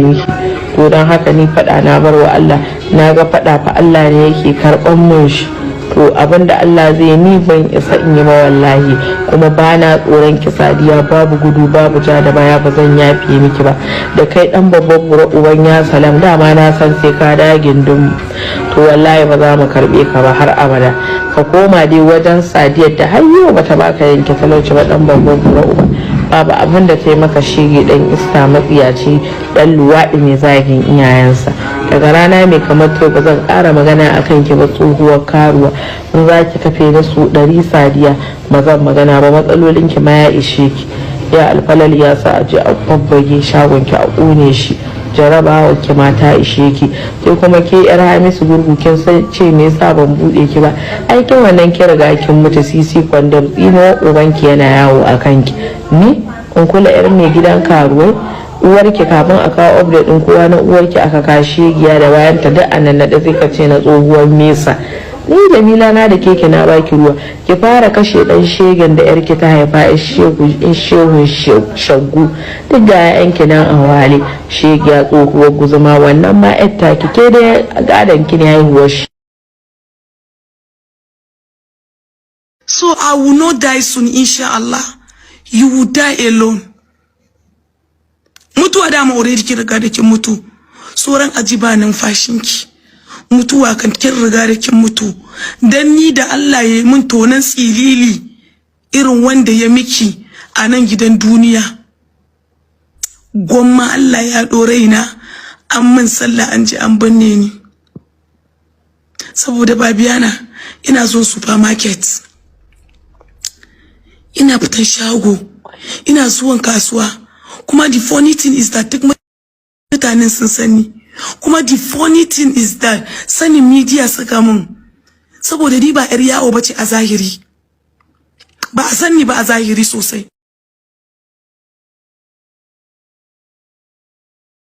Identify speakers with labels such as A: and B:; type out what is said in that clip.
A: miki. To don haka ni faɗa na bar wa Allah, na ga faɗa fa Allah ne yake karɓan mun shi. To abinda Allah zai ni ban isa in yi ba wallahi, kuma ba na tsoron ki Sadiya, babu gudu babu ja da baya, ba zan yafe miki ba. Da kai dan babban bura uban ya salam, dama na san sai ka da gindin. To wallahi ba za mu karbe ka ba har abada. Ka koma dai wajen Sadiyar da har yau bata baka yanke talauci ba, dan babban bura uba. Babu abin da ta yi maka shege dan iska matsiyaci, dan luwaɗi mai zagin iyayensa. Daga rana mai kamar to ba zan ƙara magana akan ki ba tsohuwar karuwa. In za ki kafe na su 100 Sadiya ba zan magana ba, matsalolin ki ma ya ishe ki. Ya alfalal ya sa a je a babbage shagon ki a ƙone shi, jarabawa ki ma ta ishe ki. Sai kuma ke yar Hamisu gurgu kin san ce me yasa ban bude ki ba? Aikin wannan ki riga kin mutu sisi kwandam, tsino ubanki yana yawo a kanki. Ni in kula yar mai gidan karuwai? Uwarki kafin a kawo update din kowa na uwarki aka kashe giya da bayanta duk anan da sai ka ce na tsohuwar mesa. Ni Jamila na da keke na baki ruwa, ki fara kashe dan shegen da yarki ta haifa in shehun shaggu, duk ga yayanki nan a wale shegiya tsohuwar guzuma. Wannan ma yatta ki ke da gadan ki ne haihuwar shi.
B: So I will not die soon, inshallah. You will die alone. Mutuwa dama already kin riga da kin mutu. Sauran ajiba numfashinki. Mutuwa kan kin riga da kin mutu. Dan ni da Allah ya mun tonan tsilili irin wanda ya miki a nan gidan duniya. Gwamma Allah ya dore na an min sallah an ji an binne ni. Saboda Babiana ina zo supermarket. Ina fitan shago, ina zuwan kasuwa, kuma the funny thing is that duk mutanen sun sani, kuma the funny thing is that sanin media saka mun, saboda ni ba yar yawo bace a zahiri, ba a sani ba a zahiri sosai.